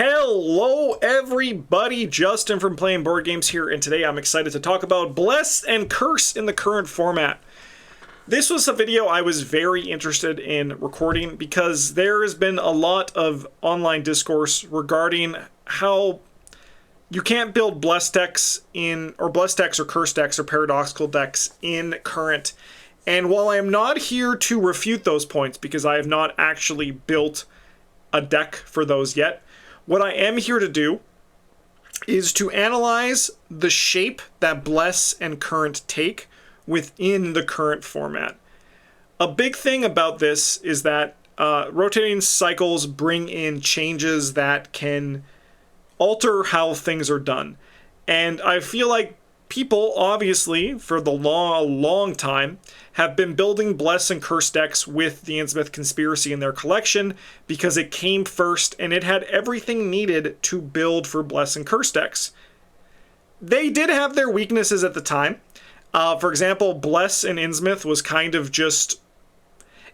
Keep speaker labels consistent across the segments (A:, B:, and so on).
A: Hello everybody, Justin from Playing Board Games here, and today I'm excited to talk about Bless and Curse in the current format. This was a video I was very interested in recording because there has been a lot of online discourse regarding how you can't build Bless decks Bless decks or Curse decks or Paradoxical decks in current. And while I am not here to refute those points because I have not actually built a deck for those yet, what I am here to do is to analyze the shape that Bless and Current take within the current format. A big thing about this is that rotating cycles bring in changes that can alter how things are done. And I feel like people, obviously, for a long time, have been building Bless and Curse decks with the Innsmouth Conspiracy in their collection because it came first and it had everything needed to build for Bless and Curse decks. They did have their weaknesses at the time. For example, Bless and Innsmouth was kind of just...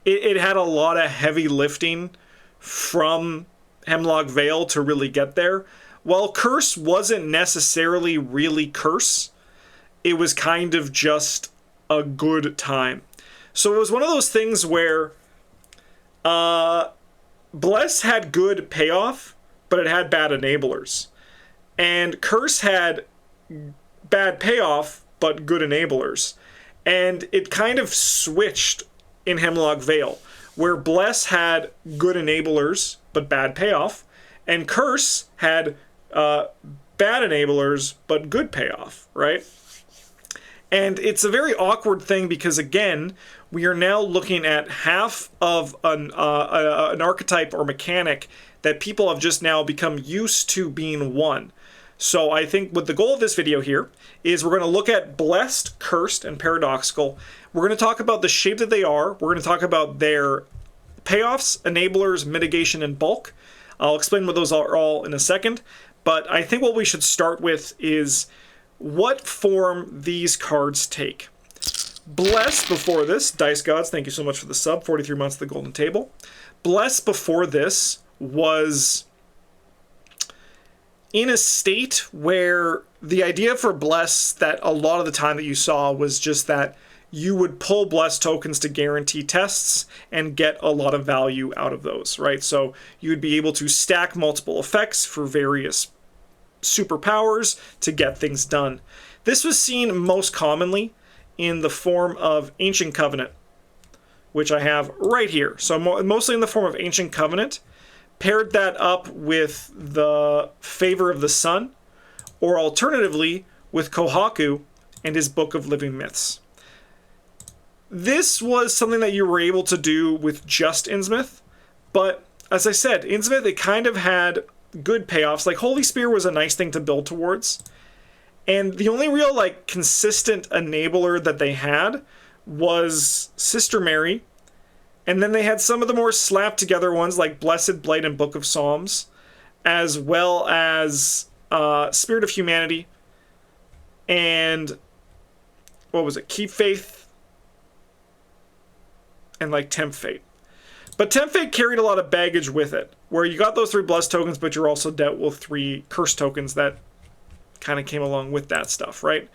A: It had a lot of heavy lifting from Hemlock Vale to really get there. While Curse wasn't necessarily really Curse, it was kind of just a good time. So it was one of those things where Bless had good payoff, but it had bad enablers. And Curse had bad payoff, but good enablers. And it kind of switched in Hemlock Vale, where Bless had good enablers, but bad payoff, and Curse had bad enablers, but good payoff, right? And it's a very awkward thing because, again, we are now looking at half of an archetype or mechanic that people have just now become used to being one. So I think what the goal of this video here is we're going to look at Blessed, Cursed, and Paradoxical. We're going to talk about the shape that they are. We're going to talk about their payoffs, enablers, mitigation, and bulk. I'll explain what those are all in a second. But I think what we should start with is what form these cards take. Bless before this, Dice Gods, thank you so much for the sub, 43 months of the Golden Table. Bless before this was in a state where the idea for Bless that a lot of the time that you saw was just that you would pull Bless tokens to guarantee tests and get a lot of value out of those, right? So you would be able to stack multiple effects for various superpowers to get things done. This was seen most commonly in the form of Ancient Covenant, which I have right here. So mostly in the form of Ancient Covenant. Paired that up with the Favor of the Sun, or alternatively with Kohaku and his Book of Living Myths. This was something that you were able to do with just Innsmouth, but as I said, Innsmouth, it kind of had good payoffs. Like Holy Spear was a nice thing to build towards, and the only real consistent enabler that they had was Sister Mary. And then they had some of the more slapped together ones like Blessed Blade and Book of Psalms, as well as Spirit of Humanity and what was it? Keep Faith and Tempt Fate. But Tempt Fate carried a lot of baggage with it, where you got those 3 Bless tokens, but you're also dealt with 3 Curse tokens that kind of came along with that stuff, right?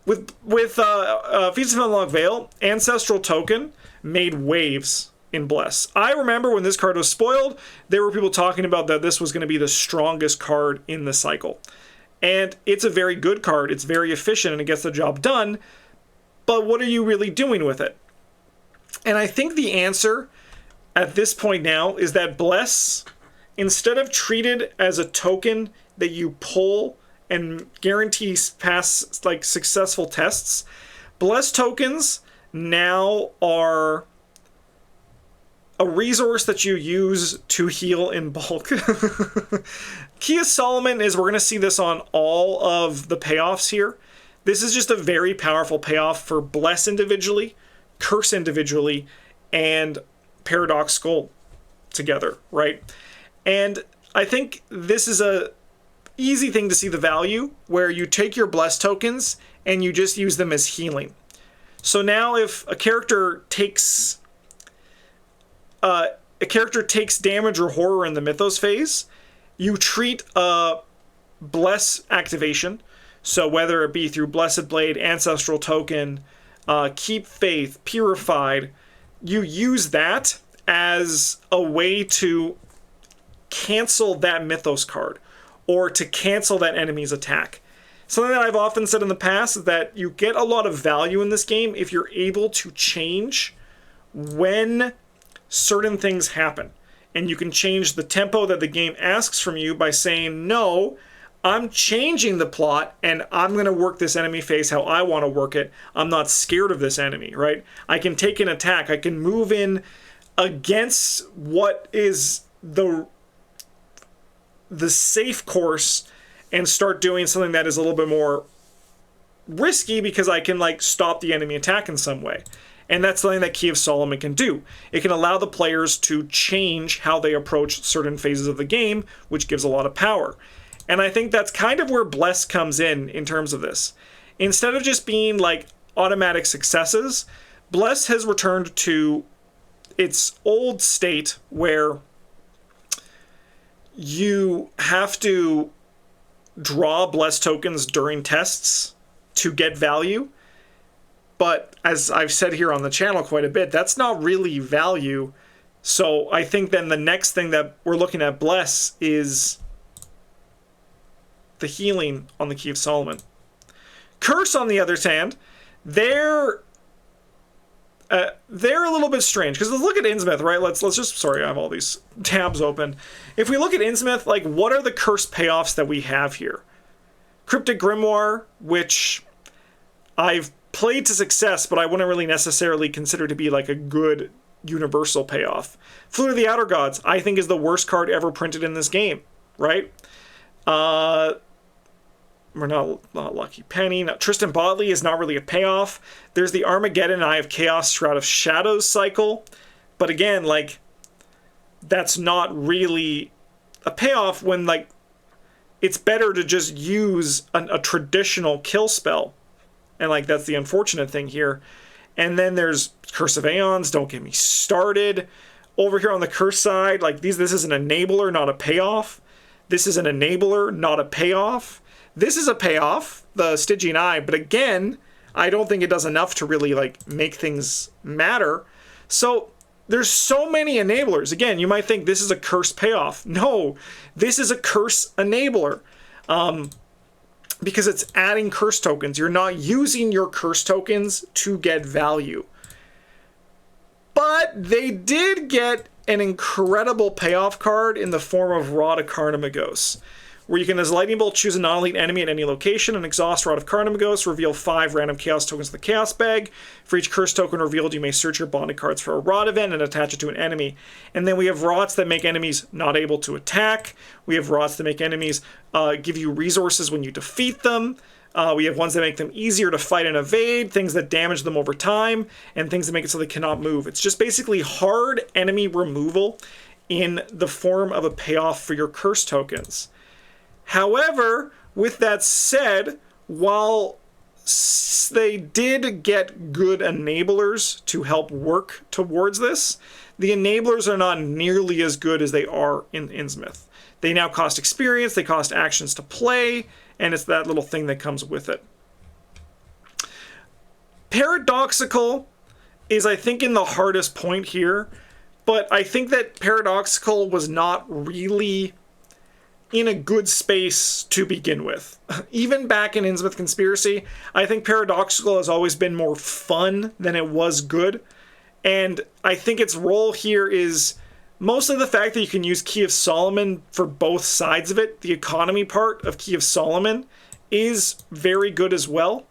A: With Feast of Hemlock Vale, Ancestral Token made waves in Bless. I remember when this card was spoiled, there were people talking about that this was going to be the strongest card in the cycle. And it's a very good card, it's very efficient, and it gets the job done, but what are you really doing with it? And I think the answer at this point now is that Bless, instead of treated as a token that you pull and guarantees pass successful tests, Bless tokens now are a resource that you use to heal in bulk. Key of Solomon is, we're going to see this on all of the payoffs here. This is just a very powerful payoff for Bless individually, Curse individually, and Paradoxical together, right? And I think this is a easy thing to see the value, where you take your Bless tokens and you just use them as healing. So now if a character takes damage or horror in the Mythos phase, you treat a Bless activation, so whether it be through Blessed Blade, Ancestral Token, Keep Faith, Purified, you use that as a way to cancel that Mythos card, or to cancel that enemy's attack. Something that I've often said in the past is that you get a lot of value in this game if you're able to change when certain things happen. And you can change the tempo that the game asks from you by saying, no, I'm changing the plot and I'm going to work this enemy phase how I want to work it. I'm not scared of this enemy, right? I can take an attack. I can move in against what is the safe course and start doing something that is a little bit more risky because I can like stop the enemy attack in some way. And that's something that Key of Solomon can do. It can allow the players to change how they approach certain phases of the game, which gives a lot of power. And I think that's kind of where Bless comes in terms of this. Instead of just being like automatic successes, Bless has returned to its old state where you have to draw Bless tokens during tests to get value. But as I've said here on the channel quite a bit, that's not really value. So I think then the next thing that we're looking at Bless is the healing on the Key of Solomon. Curse, on the other hand, they're a little bit strange, because let's look at Innsmouth, right? Let's just, sorry, I have all these tabs open. If we look at Innsmouth, like, what are the curse payoffs that we have here? Cryptic Grimoire, which I've played to success, but I wouldn't really necessarily consider to be like a good universal payoff. Flute of the Outer Gods, I think, is the worst card ever printed in this game, right? We're not Lucky Penny. Tristan Bodley is not really a payoff. There's the Armageddon Eye of Chaos Shroud of Shadows cycle. But again, like, that's not really a payoff when, like, it's better to just use a traditional kill spell. And, like, that's the unfortunate thing here. And then there's Curse of Aeons. Don't get me started. Over here on the curse side, like, this is an enabler, not a payoff. This is an enabler, not a payoff. This is a payoff, the Stygian Eye, but again, I don't think it does enough to really like make things matter. So there's so many enablers. Again, you might think this is a curse payoff. No, this is a curse enabler, because it's adding curse tokens. You're not using your curse tokens to get value. But they did get an incredible payoff card in the form of Rod of Carnimagos, where you can, as Lightning Bolt, choose a non-elite enemy at any location and exhaust Rod of Carnimagos, reveal 5 random Chaos tokens to the Chaos Bag. For each curse token revealed, you may search your bonded cards for a Rod event and attach it to an enemy. And then we have Rots that make enemies not able to attack. We have Rots that make enemies give you resources when you defeat them. We have ones that make them easier to fight and evade, things that damage them over time, and things that make it so they cannot move. It's just basically hard enemy removal in the form of a payoff for your curse tokens. However, with that said, while they did get good enablers to help work towards this, the enablers are not nearly as good as they are in Innsmouth. They now cost experience, they cost actions to play, and it's that little thing that comes with it. Paradoxical is, I think, in the hardest point here, but I think that Paradoxical was not really in a good space to begin with. Even back in Innsmouth Conspiracy, I think Paradoxical has always been more fun than it was good. And I think its role here is mostly the fact that you can use Key of Solomon for both sides of it. The economy part of Key of Solomon is very good as well.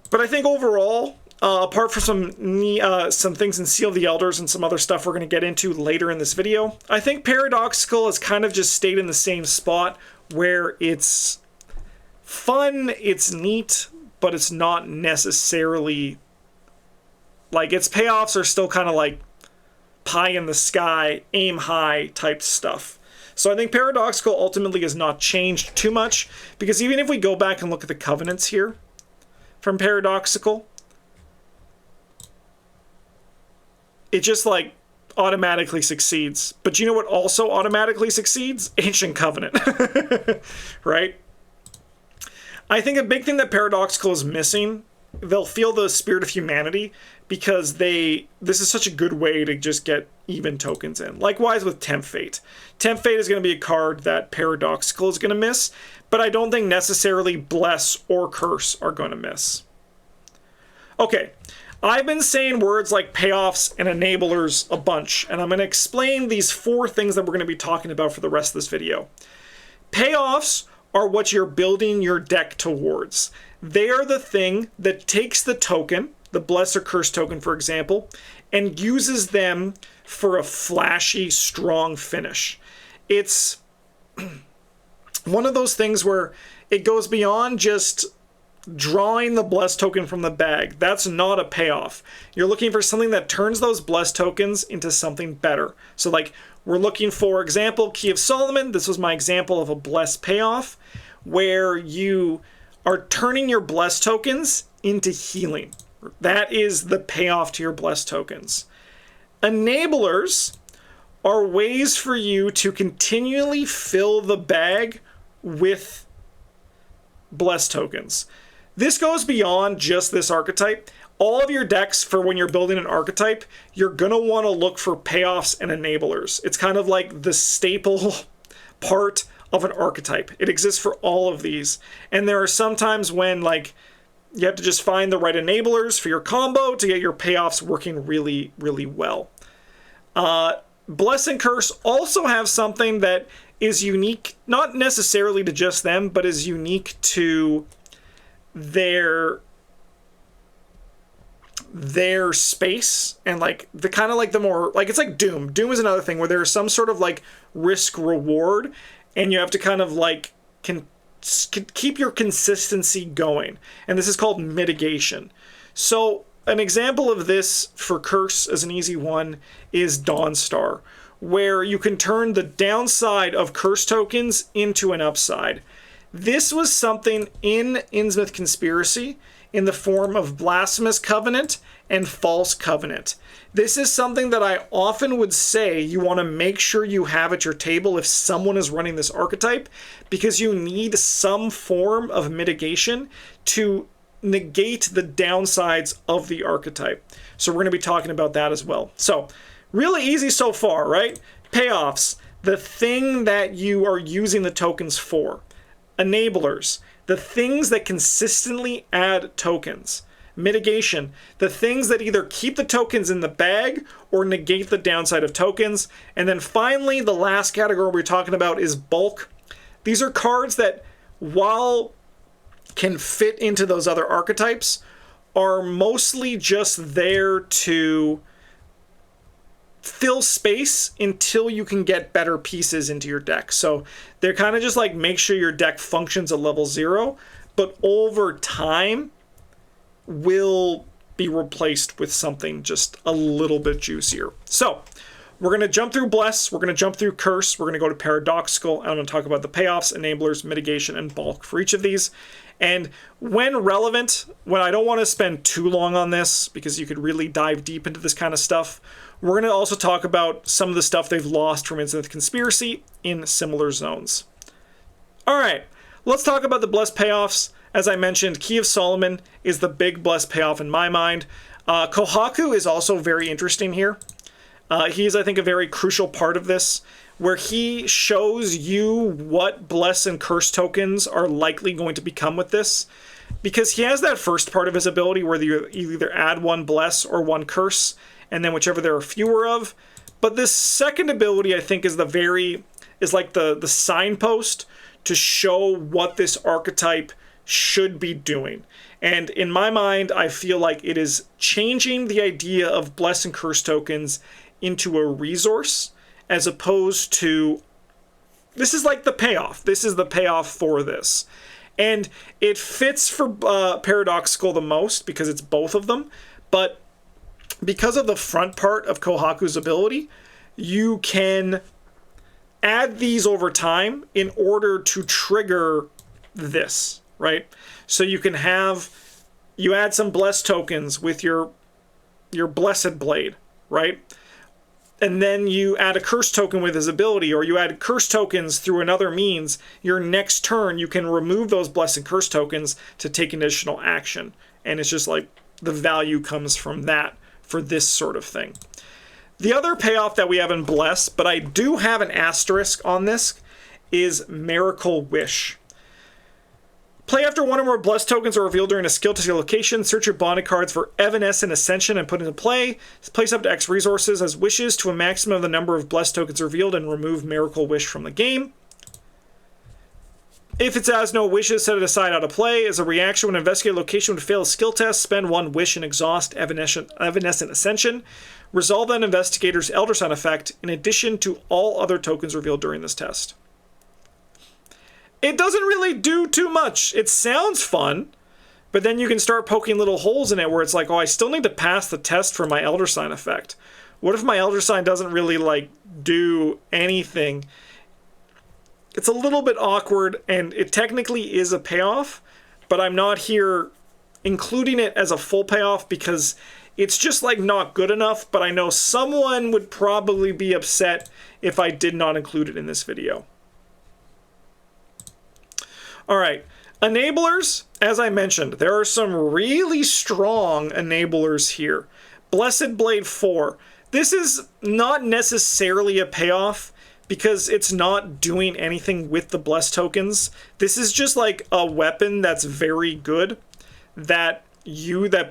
A: But I think overall, apart from some things in Seal of the Elders and some other stuff we're going to get into later in this video, I think Paradoxical has kind of just stayed in the same spot where it's fun, it's neat, but it's not necessarily, like, its payoffs are still kind of like pie in the sky, aim high type stuff. So I think Paradoxical ultimately has not changed too much, because even if we go back and look at the covenants here from Paradoxical, it just, like, automatically succeeds. But you know what also automatically succeeds? Ancient Covenant, right? I think a big thing that Paradoxical is missing, they'll feel the spirit of humanity because this is such a good way to just get even tokens in. Likewise with Tempt Fate. Tempt Fate is going to be a card that Paradoxical is going to miss, but I don't think necessarily Bless or Curse are going to miss. Okay, I've been saying words like payoffs and enablers a bunch, and I'm going to explain these 4 things that we're going to be talking about for the rest of this video. Payoffs are what you're building your deck towards. They are the thing that takes the token, the Bless or Curse token, for example, and uses them for a flashy, strong finish. It's one of those things where it goes beyond just drawing the Bless token from the bag. That's not a payoff. You're looking for something that turns those Bless tokens into something better. So like, we're looking for example, Key of Solomon. This was my example of a Bless payoff where you are turning your Bless tokens into healing. That is the payoff to your Bless tokens. Enablers are ways for you to continually fill the bag with Bless tokens. This goes beyond just this archetype. All of your decks, for when you're building an archetype, you're going to want to look for payoffs and enablers. It's kind of like the staple part of an archetype. It exists for all of these. And there are some times when like you have to just find the right enablers for your combo to get your payoffs working really, really well. Bless and Curse also have something that is unique, not necessarily to just them, but is unique to their space, and like the kind of like the more like, it's like Doom. Doom is another thing where there's some sort of like risk reward, and you have to kind of like keep your consistency going, and this is called mitigation. So an example of this for Curse as an easy one is Dawnstar, where you can turn the downside of Curse tokens into an upside. This was something in Innsmouth Conspiracy in the form of Blasphemous Covenant and False Covenant. This is something that I often would say you want to make sure you have at your table if someone is running this archetype, because you need some form of mitigation to negate the downsides of the archetype. So we're going to be talking about that as well. So really easy so far, right? Payoffs, the thing that you are using the tokens for. Enablers, the things that consistently add tokens. Mitigation, the things that either keep the tokens in the bag or negate the downside of tokens. And then finally, the last category we're talking about is bulk. These are cards that, while can fit into those other archetypes, are mostly just there to fill space until you can get better pieces into your deck. So they're kind of just like, make sure your deck functions at level 0, but over time will be replaced with something just a little bit juicier. So we're going to jump through Bless, we're going to jump through Curse, we're going to go to Paradoxical, and I'm going to talk about the payoffs, enablers, mitigation, and bulk for each of these. And when relevant, when I don't want to spend too long on this, because you could really dive deep into this kind of stuff, we're going to also talk about some of the stuff they've lost from Innsmouth Conspiracy in similar zones. All right, let's talk about the Bless payoffs. As I mentioned, Key of Solomon is the big Bless payoff in my mind. Kohaku is also very interesting here. He's, I think, a very crucial part of this, where he shows you what Bless and Curse tokens are likely going to become with this. Because he has that first part of his ability where you either add 1 Bless or 1 Curse, and then whichever there are fewer of. But this second ability, I think, is like the signpost to show what this archetype should be doing. And in my mind, I feel like it is changing the idea of Bless and Curse tokens into a resource, as opposed to, this is like the payoff. This is the payoff for this. And it fits for Paradoxical the most because it's both of them. But because of the front part of Kohaku's ability, you can add these over time in order to trigger this, right? So you can you add some Bless tokens with your Blessed Blade, right? and then you add a curse token with his ability, or you add curse tokens through another means, your next turn you can remove those bless and curse tokens to take additional action. And it's just like the value comes from that for this sort of thing. The other payoff that we have in Bless, but I do have an asterisk on this, is Miracle Wish. Play after one or more Bless tokens are revealed during a skill to skill location. Search your bonded cards for Evanescent Ascension and put into play. Place up to X resources as wishes to a maximum of the number of Bless tokens revealed and remove Miracle Wish from the game. If it has no wishes, set it aside out of play. As a reaction, when an investigated location would fail a skill test, spend one wish and exhaust Evanescent Ascension. Resolve that investigator's Elder Sign effect in addition to all other tokens revealed during this test. It doesn't really do too much. It sounds fun, but then you can start poking little holes in it where it's like, oh, I still need to pass the test for my Elder Sign effect. What if my Elder Sign doesn't really, like, do anything? It's a little bit awkward, and it technically is a payoff, but I'm not here including it as a full payoff because it's just, like, not good enough, but I know someone would probably be upset if I did not include it in this video. Alright, enablers, as I mentioned, there are some really strong enablers here. Blessed Blade 4. This is not necessarily a payoff because it's not doing anything with the Bless tokens. This is just like a weapon that's very good that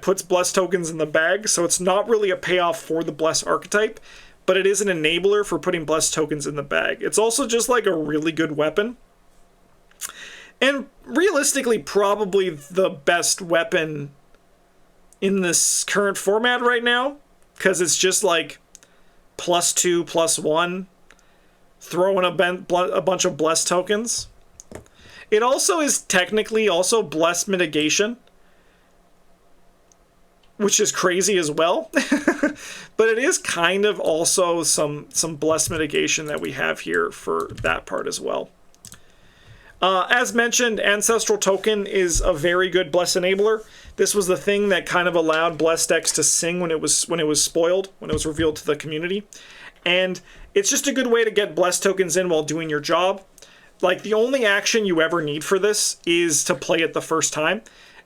A: puts Bless tokens in the bag, so it's not really a payoff for the Bless archetype, but it is an enabler for putting Bless tokens in the bag. It's also just like a really good weapon. And realistically, probably the best weapon in this current format right now, because it's just like +2, +1, throwing a bunch of Bless tokens. It also is technically also Bless mitigation, which is crazy as well. But it is kind of also some Bless mitigation that we have here for that part as well. As mentioned, Ancestral Token is a very good Bless enabler. This was the thing that kind of allowed Bless decks to sing when it was spoiled, when it was revealed to the community. And it's just a good way to get Bless tokens in while doing your job. Like, the only action you ever need for this is to play it the first time.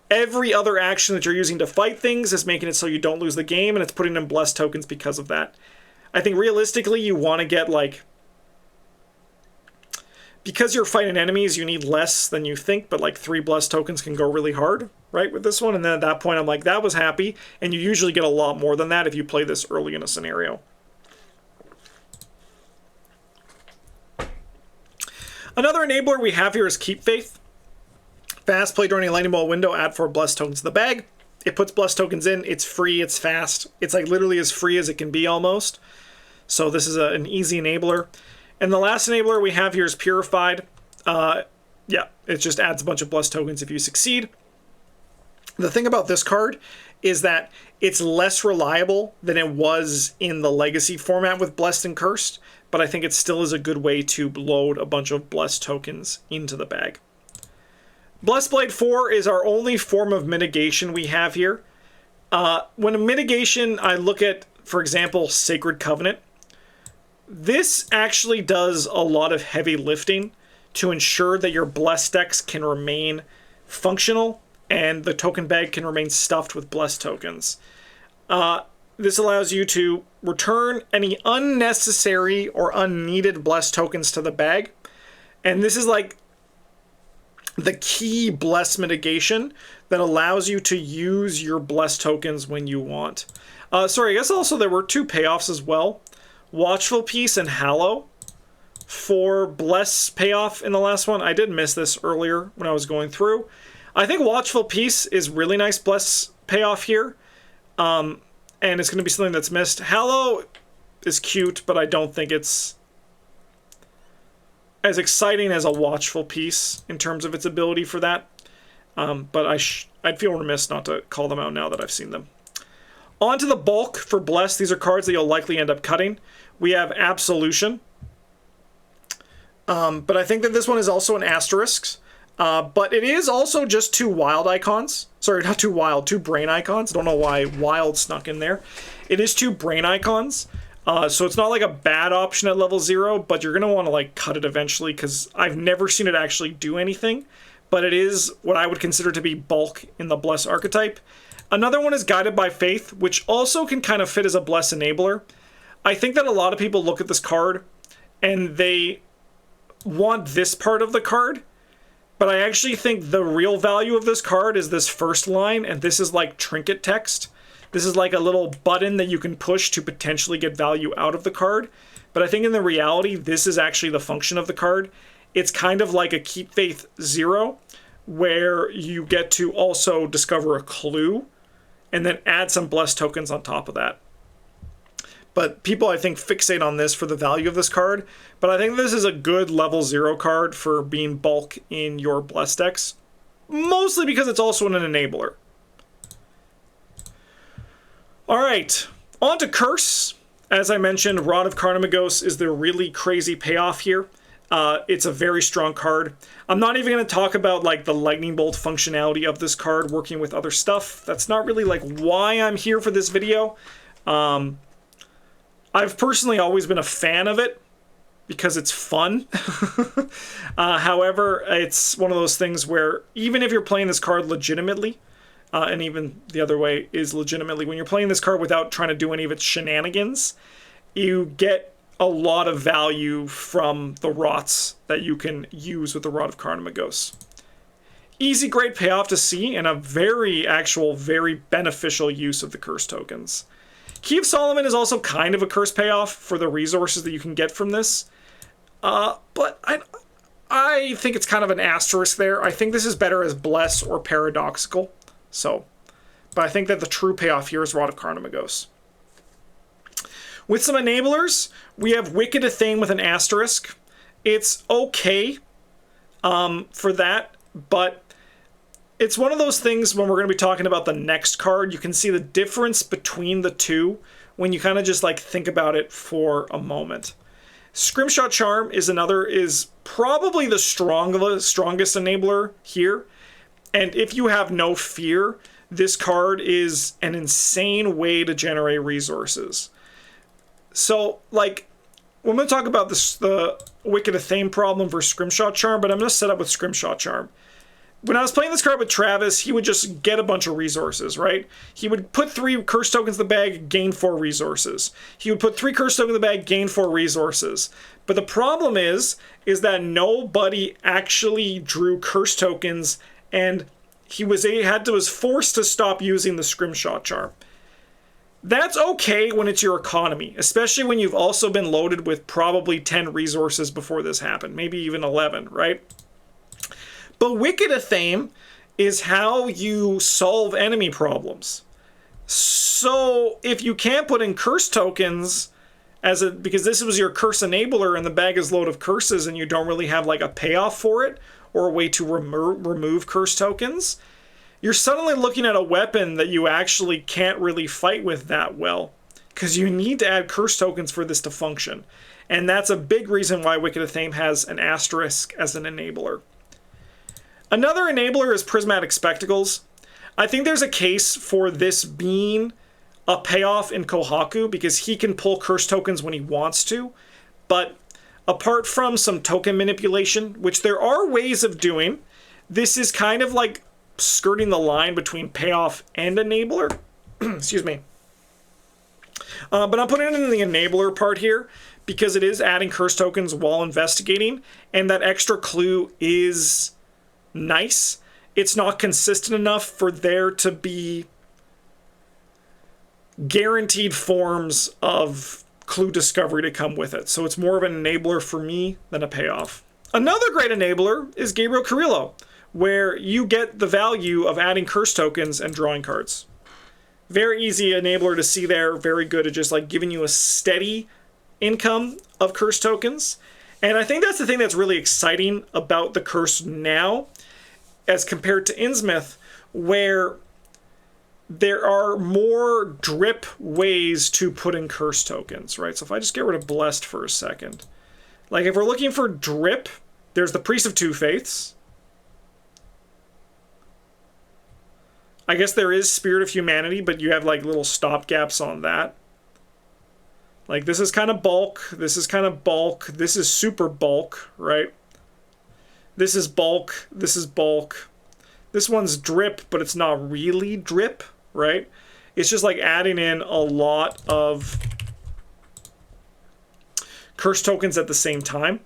A: Every other action that you're using to fight things is making it so you don't lose the game, and it's putting in Bless tokens because of that. I think realistically you want to get, like, because you're fighting enemies, you need less than you think, but like 3 Bless tokens can go really hard, right, with this one. And then at that point, I'm like, that was happy. And you usually get a lot more than that if you play this early in a scenario. Another enabler we have here is Keep Faith. Fast play during a lightning ball window, add 4 Bless tokens to the bag. It puts Bless tokens in, it's free, it's fast. It's like literally as free as it can be almost. So this is an easy enabler. And the last enabler we have here is Purified. Yeah, it just adds a bunch of Bless tokens if you succeed. The thing about this card is that it's less reliable than it was in the Legacy format with Blessed and Cursed, but I think it still is a good way to load a bunch of Bless tokens into the bag. Blessed Blade 4 is our only form of mitigation we have here. When a mitigation, I look at, for example, Sacred Covenant. This actually does a lot of heavy lifting to ensure that your Bless decks can remain functional and the token bag can remain stuffed with Bless tokens. This allows you to return any unnecessary or unneeded Bless tokens to the bag. And this is like the key Bless mitigation that allows you to use your Bless tokens when you want. Sorry, I guess also there were 2 payoffs as well. Watchful Peace and Hallow for Bless payoff in the last one. I did miss this earlier when I was going through. I think Watchful Peace is really nice Bless payoff here. And it's going to be something that's missed. Hallow is cute, but I don't think it's as exciting as a Watchful Peace in terms of its ability for that. But I'd feel remiss not to call them out now that I've seen them. On to the bulk for Bless. These are cards that you'll likely end up cutting. We have Absolution. But I think that this one is also an asterisk. But it is also just 2 wild icons. Sorry, not 2 wild, 2 brain icons. I don't know why wild snuck in there. It is 2 brain icons. So it's not like a bad option at level 0, but you're going to want to like cut it eventually because I've never seen it actually do anything. But it is what I would consider to be bulk in the Bless archetype. Another one is Guided by Faith, which also can kind of fit as a Bless enabler. I think that a lot of people look at this card and they want this part of the card, but I actually think the real value of this card is this first line, and this is like trinket text. This is like a little button that you can push to potentially get value out of the card. But I think in the reality, this is actually the function of the card. It's kind of like a Keep Faith 0, where you get to also discover a clue and then add some Bless tokens on top of that. But people, I think, fixate on this for the value of this card. But I think this is a good level 0 card for being bulk in your Bless decks. Mostly because it's also an enabler. Alright, on to Curse. As I mentioned, Rod of Carnimagos is the really crazy payoff here. It's a very strong card. I'm not even going to talk about like the lightning bolt functionality of this card working with other stuff. That's not really like why I'm here for this video. I've personally always been a fan of it because it's fun. However, it's one of those things where even if you're playing this card legitimately, and even the other way is legitimately, when you're playing this card without trying to do any of its shenanigans, you get a lot of value from the rots that you can use with the Rod of Carnimagos. Easy, great payoff to see, and a very beneficial use of the Curse tokens. Key of Solomon is also kind of a Curse payoff for the resources that you can get from this. But I think it's kind of an asterisk there. I think this is better as Bless or Paradoxical. So, but I think that the true payoff here is Rod of Carnimagos. With some enablers, we have Wicked Athame with an asterisk. It's okay for that, but it's one of those things when we're going to be talking about the next card, you can see the difference between the two when you kind of just like think about it for a moment. Scrimshot Charm is probably the strongest enabler here. And if you have no fear, this card is an insane way to generate resources. So, like, we're going to talk about this, the Wicked Athame problem versus Scrimshot Charm, but I'm going to set up with Scrimshot Charm. When I was playing this card with Travis, he would just get a bunch of resources, right? He would put 3 Curse tokens in the bag, gain 4 resources. He would put 3 Curse tokens in the bag, gain 4 resources. But the problem is that nobody actually drew Curse tokens, and he was forced to stop using the Scrimshot Charm. That's okay when it's your economy, especially when you've also been loaded with probably 10 resources before this happened, maybe even 11, right? But Wicked Athame is how you solve enemy problems. So if you can't put in Curse tokens because this was your Curse enabler and the bag is loaded of curses and you don't really have like a payoff for it or a way to remove Curse tokens, you're suddenly looking at a weapon that you actually can't really fight with that well because you need to add Curse tokens for this to function. And that's a big reason why Wicked Athame has an asterisk as an enabler. Another enabler is Prismatic Spectacles. I think there's a case for this being a payoff in Kohaku because he can pull Curse tokens when he wants to. But apart from some token manipulation, which there are ways of doing, this is kind of like skirting the line between payoff and enabler. Excuse me. But I'm putting it in the enabler part here because it is adding Curse tokens while investigating, and that extra clue is nice. It's not consistent enough for there to be guaranteed forms of clue discovery to come with it. So it's more of an enabler for me than a payoff. Another great enabler is Gabriel Carrillo, where you get the value of adding Curse tokens and drawing cards. Very easy enabler to see there. Very good at just like giving you a steady income of Curse tokens. And I think that's the thing that's really exciting about the Curse now as compared to Innsmouth, where there are more drip ways to put in Curse tokens, right? So if I just get rid of Blessed for a second, like if we're looking for drip, there's the Priest of Two Faiths. I guess there is Spirit of Humanity, but you have like little stopgaps on that. Like, this is kind of bulk, this is kind of bulk, this is super bulk, right? This is bulk, this is bulk. This one's drip, but it's not really drip, right? It's just like adding in a lot of curse tokens at the same time.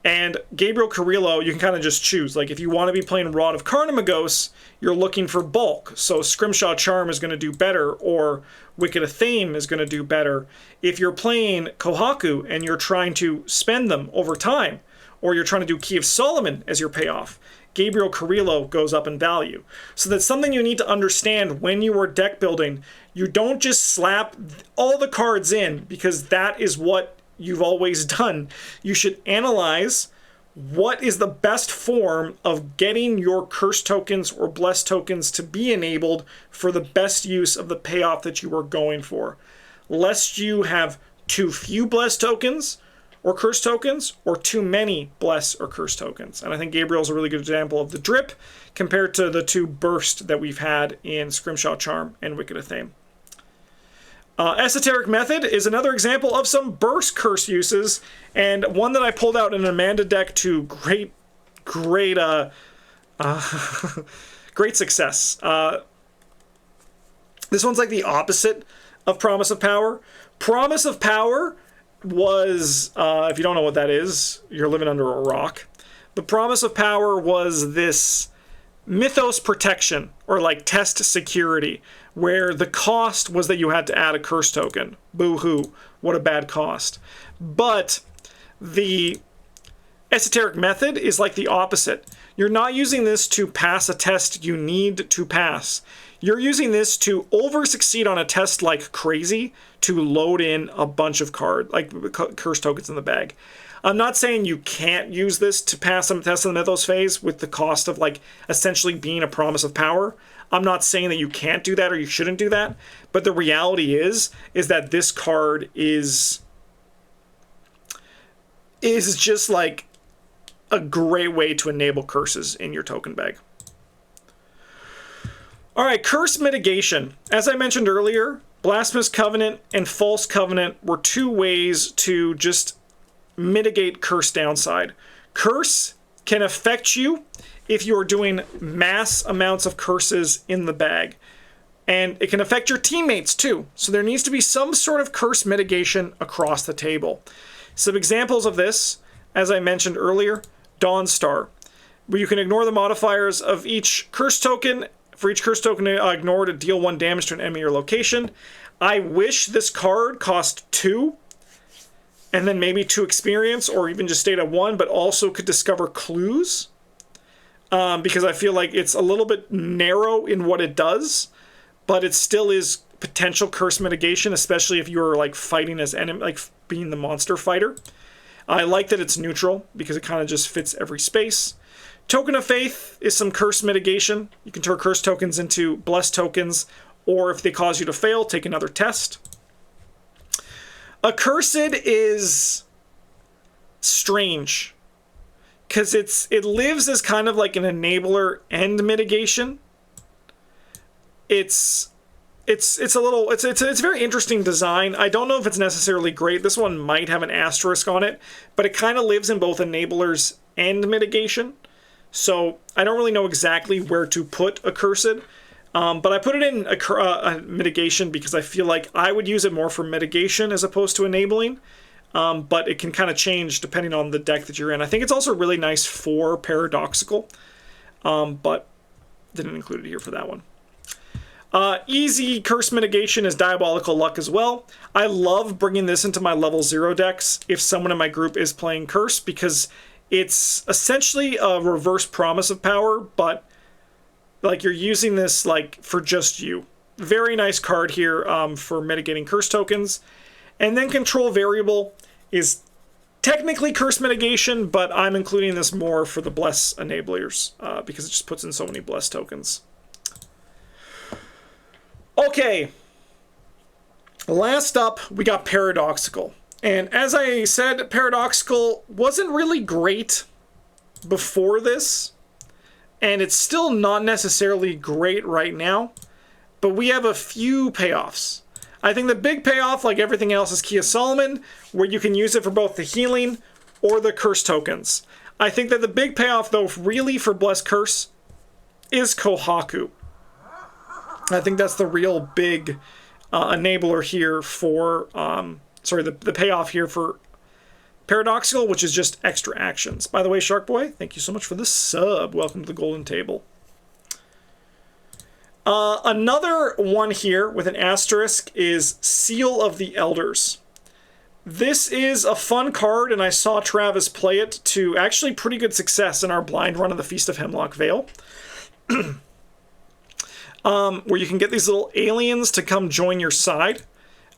A: And Gabriel Carrillo, you can kind of just choose. Like, if you want to be playing Rod of Carnimagos, you're looking for bulk. So Scrimshaw Charm is going to do better, or Wicked Athame is going to do better. If you're playing Kohaku and you're trying to spend them over time, or you're trying to do Key of Solomon as your payoff, Gabriel Carrillo goes up in value. So that's something you need to understand when you are deck building. You don't just slap all the cards in, because that is what you've always done. You should analyze what is the best form of getting your curse tokens or bless tokens to be enabled for the best use of the payoff that you are going for. Lest you have too few bless tokens or curse tokens, or too many bless or curse tokens. And I think Gabriel's a really good example of the drip compared to the two burst that we've had in Scrimshaw Charm and Wicked Athame. Esoteric Method is another example of some burst curse uses, and one that I pulled out in an Amanda deck to great success. This one's like the opposite of Promise of Power. Promise of Power was, if you don't know what that is, you're living under a rock. The Promise of Power was this mythos protection, or like test security, where the cost was that you had to add a curse token. Boo-hoo, what a bad cost. But the Esoteric Method is like the opposite. You're not using this to pass a test you need to pass. You're using this to over-succeed on a test like crazy to load in a bunch of curse tokens in the bag. I'm not saying you can't use this to pass some tests in the Mythos phase with the cost of like essentially being a Promise of Power. I'm not saying that you can't do that or you shouldn't do that, but the reality is that this card is just like a great way to enable curses in your token bag. All right, curse mitigation. As I mentioned earlier, Blasphemous Covenant and False Covenant were two ways to just mitigate curse downside. Curse can affect you if you are doing mass amounts of curses in the bag. And it can affect your teammates too. So there needs to be some sort of curse mitigation across the table. Some examples of this, as I mentioned earlier, Dawnstar, where you can ignore the modifiers of each curse token. For each curse token ignored, to deal 1 damage to an enemy or location. I wish this card cost 2, and then maybe 2 experience, or even just stayed at 1, but also could discover clues. Because I feel like it's a little bit narrow in what it does, but it still is potential curse mitigation, especially if you're like fighting as enemy, like being the monster fighter. I like that it's neutral because it kind of just fits every space. Token of Faith is some curse mitigation. You can turn curse tokens into blessed tokens, or if they cause you to fail, take another test. Accursed is strange because it lives as kind of like an enabler and mitigation. It's a very interesting design. I don't know if it's necessarily great. This one might have an asterisk on it, but it kind of lives in both enablers and mitigation. So I don't really know exactly where to put Accursed, but I put it in a mitigation because I feel like I would use it more for mitigation as opposed to enabling, but it can kind of change depending on the deck that you're in. I think it's also really nice for Paradoxical, but didn't include it here for that one. Easy curse mitigation is Diabolical Luck as well. I love bringing this into my level 0 decks if someone in my group is playing curse, because it's essentially a reverse Promise of Power, but like you're using this like for just you. Very nice card here for mitigating curse tokens. And then Control Variable is technically curse mitigation, but I'm including this more for the Bless enablers because it just puts in so many Bless tokens. Okay, last up we got Paradoxical. And as I said, Paradoxical wasn't really great before this, and it's still not necessarily great right now, but we have a few payoffs. I think the big payoff, like everything else, is Key of Solomon, where you can use it for both the healing or the curse tokens. I think that the big payoff, though, really for Blessed Curse is Kohaku. I think that's the real big enabler here for, the payoff here for Paradoxical, which is just extra actions. By the way, Shark Boy, thank you so much for the sub. Welcome to the Golden Table. Another one here with an asterisk is Seal of the Elders. This is a fun card, and I saw Travis play it to actually pretty good success in our blind run of the Feast of Hemlock Vale. Where you can get these little aliens to come join your side.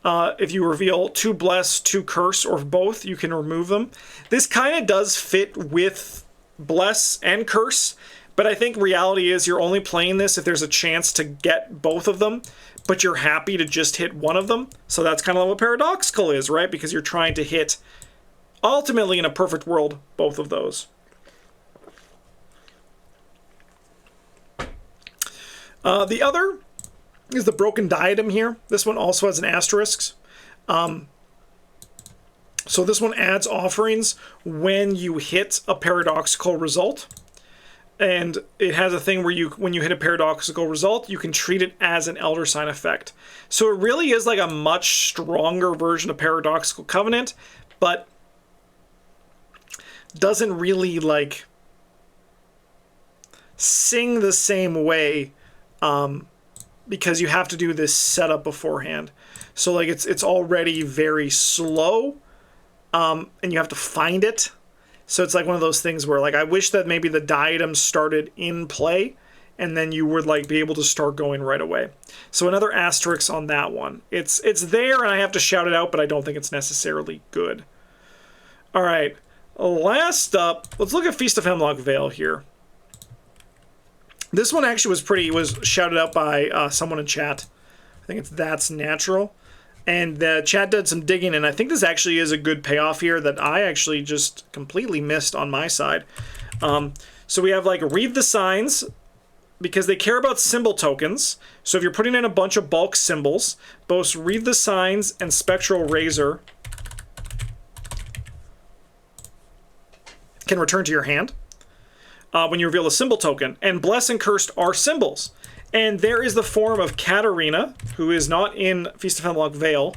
A: If you reveal 2 Bless, 2 Curse, or both, you can remove them. This kind of does fit with Bless and Curse, but I think reality is you're only playing this if there's a chance to get both of them, but you're happy to just hit one of them. So that's kind of what Paradoxical is, right? Because you're trying to hit, ultimately in a perfect world, both of those. The other is the Broken Diadem here. This one also has an asterisk. So this one adds offerings when you hit a paradoxical result. And it has a thing where when you hit a paradoxical result, you can treat it as an Elder Sign effect. So it really is like a much stronger version of Paradoxical Covenant, but doesn't really like sing the same way, because you have to do this setup beforehand. So like it's already very slow, and you have to find it. So it's like one of those things where like I wish that maybe the diadem started in play and then you would like be able to start going right away. So another asterisk on that one. It's there and I have to shout it out, but I don't think it's necessarily good. All right, last up, let's look at Feast of Hemlock Vale here. This one actually was shouted out by someone in chat. I think it's That's Natural. And the chat did some digging, and I think this actually is a good payoff here that I actually just completely missed on my side. So we have like Read the Signs, because they care about symbol tokens. So if you're putting in a bunch of bulk symbols, both Read the Signs and Spectral Razor can return to your hand when you reveal a symbol token. And Bless and Cursed are symbols. And there is the form of Katarina, who is not in Feast of Hemlock Vale,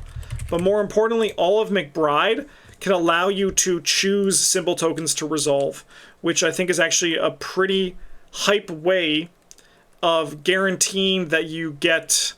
A: but more importantly, all of McBride can allow you to choose symbol tokens to resolve, which I think is actually a pretty hype way of guaranteeing that you get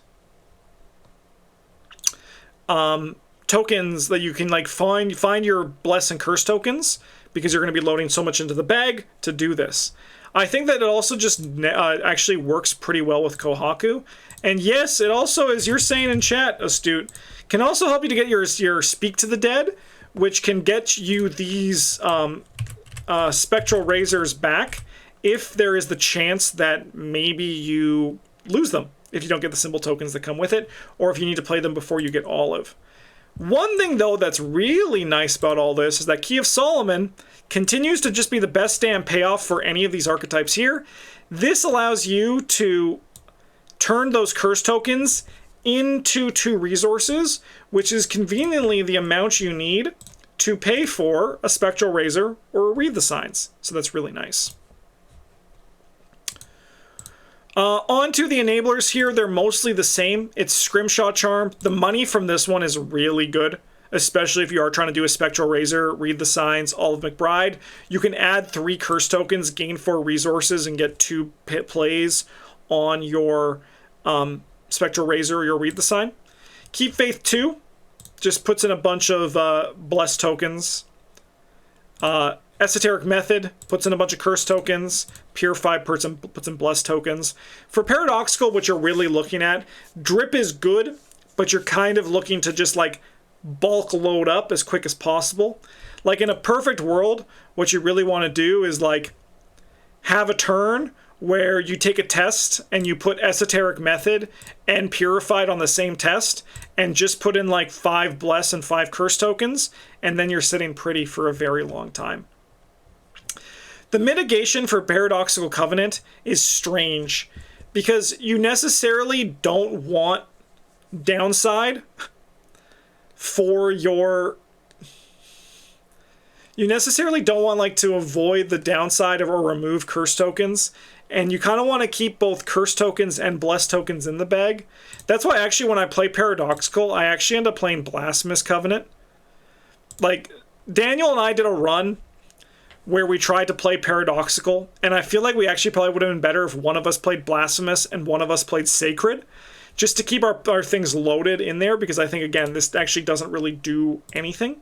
A: tokens that you can like find your Bless and Curse tokens, because you're going to be loading so much into the bag to do this. I think that it also just actually works pretty well with Kohaku. And yes, it also, as you're saying in chat, Astute, can also help you to get your Speak to the Dead, which can get you these Spectral Razors back if there is the chance that maybe you lose them, if you don't get the symbol tokens that come with it, or if you need to play them before you get Olive. One thing, though, that's really nice about all this is that Key of Solomon continues to just be the best damn payoff for any of these archetypes here. This allows you to turn those curse tokens into 2 resources, which is conveniently the amount you need to pay for a Spectral Razor or a Read the Signs. So that's really nice. On to the enablers here. They're mostly the same. It's Scrimshaw Charm. The money from this one is really good, especially if you are trying to do a Spectral Razor, Read the Signs, all of McBride. You can add 3 curse tokens, gain 4 resources, and get 2 plays on your Spectral Razor or your Read the Sign. Keep Faith 2 just puts in a bunch of Bless tokens. Esoteric Method puts in a bunch of curse tokens. Purify puts in Bless tokens. For Paradoxical, what you're really looking at, Drip is good, but you're kind of looking to just like bulk load up as quick as possible. Like in a perfect world, what you really want to do is like have a turn where you take a test and you put Esoteric Method and Purified on the same test and just put in like 5 Bless and 5 curse tokens, and then you're sitting pretty for a very long time. The mitigation for Paradoxical Covenant is strange because you necessarily don't want downside for your... You necessarily don't want like to avoid the downside of or remove curse tokens, and you kind of want to keep both curse tokens and bless tokens in the bag. That's why actually when I play Paradoxical, I actually end up playing Blasphemous Covenant. Like, Daniel and I did a run where we tried to play Paradoxical, and I feel like we actually probably would have been better if one of us played Blasphemous and one of us played Sacred, just to keep our things loaded in there, because I think, again, this actually doesn't really do anything.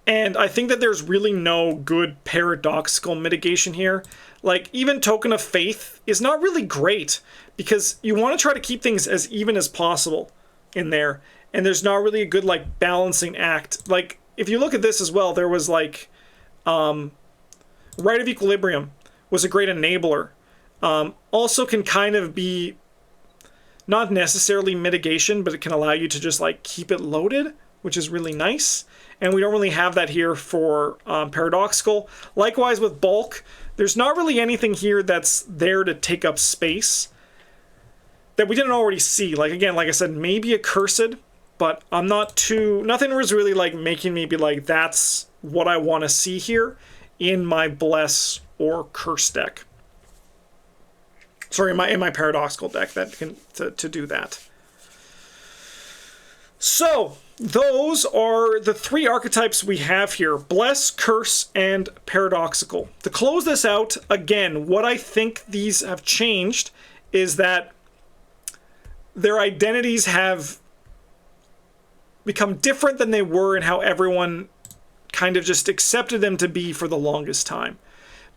A: And I think that there's really no good paradoxical mitigation here. Like, even Token of Faith is not really great, because you want to try to keep things as even as possible in there, and there's not really a good, like, balancing act. Like, if you look at this as well, there was, like, Rite of Equilibrium was a great enabler. Also can kind of be not necessarily mitigation, but it can allow you to just, like, keep it loaded, which is really nice. And we don't really have that here for Paradoxical. Likewise with Bulk, there's not really anything here that's there to take up space that we didn't already see. Like, again, like I said, maybe a Cursed, but I'm not too... Nothing was really, like, making me be like, that's what I want to see here in my Bless or Curse deck. Sorry, in my Paradoxical deck that can to do that. So, those are the three archetypes we have here: Bless, Curse, and Paradoxical. To close this out, again, what I think these have changed is that their identities have become different than they were and how everyone kind of just accepted them to be for the longest time.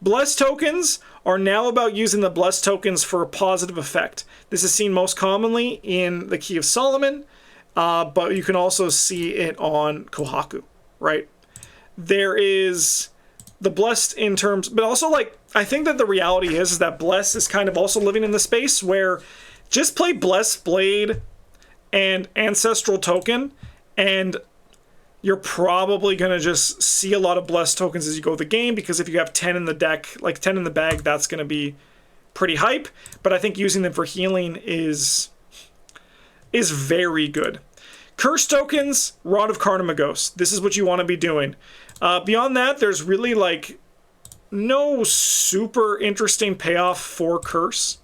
A: Bless tokens are now about using the Bless tokens for a positive effect. This is seen most commonly in the Key of Solomon, but you can also see it on Kohaku, right? There is the Blessed in terms, but also, like, I think that the reality is that Bless is kind of also living in the space where just play Bless Blade and Ancestral Token, and you're probably going to just see a lot of Bless tokens as you go the game, because if you have 10 in the deck, like 10 in the bag, that's going to be pretty hype. But I think using them for healing is very good. Curse tokens, Rod of Carnimagos. This is what you want to be doing. Beyond that, there's really, like, no super interesting payoff for Curse.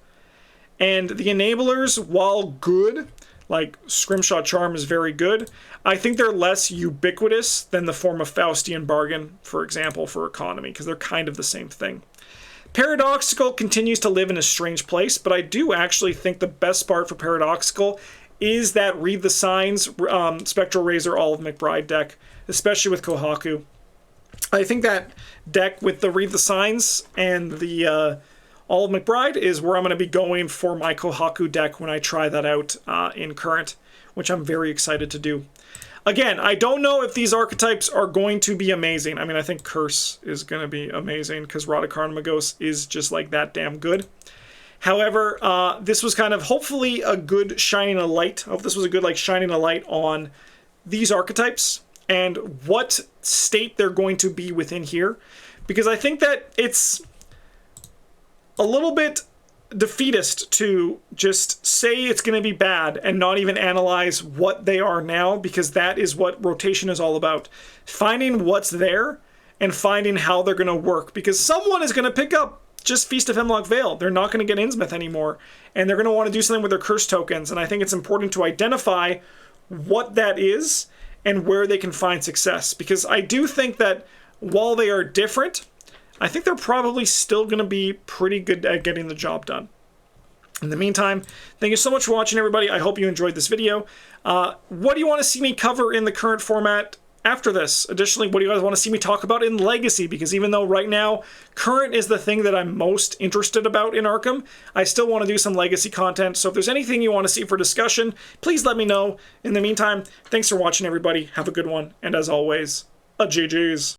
A: And the enablers, while good, like Scrimshaw Charm is very good, I think they're less ubiquitous than the form of Faustian Bargain, for example, for economy, because they're kind of the same thing. Paradoxical continues to live in a strange place, but I do actually think the best part for Paradoxical is that Read the Signs, Spectral Razor, Olive McBride deck, especially with Kohaku. I think that deck with the Read the Signs and the Olive McBride is where I'm going to be going for my Kohaku deck when I try that out in Current, which I'm very excited to do. Again, I don't know if these archetypes are going to be amazing. I mean, I think Curse is going to be amazing because Rod of Carnimagos is just, like, that damn good. However, this was kind of hopefully a good shining a light. I hope this was a good, like, shining a light on these archetypes and what state they're going to be within here. Because I think that it's a little bit defeatist to just say it's going to be bad and not even analyze what they are now, because that is what rotation is all about. Finding what's there and finding how they're going to work, because someone is going to pick up just Feast of Hemlock Vale. They're not going to get Innsmouth anymore, and they're going to want to do something with their curse tokens, and I think it's important to identify what that is and where they can find success, because I do think that while they are different, I think they're probably still going to be pretty good at getting the job done. In the meantime, thank you so much for watching, everybody. I hope you enjoyed this video. What do you want to see me cover in the current format after this? Additionally, what do you guys want to see me talk about in Legacy? Because even though right now, current is the thing that I'm most interested about in Arkham, I still want to do some Legacy content. So if there's anything you want to see for discussion, please let me know. In the meantime, thanks for watching, everybody. Have a good one. And as always, a GG's.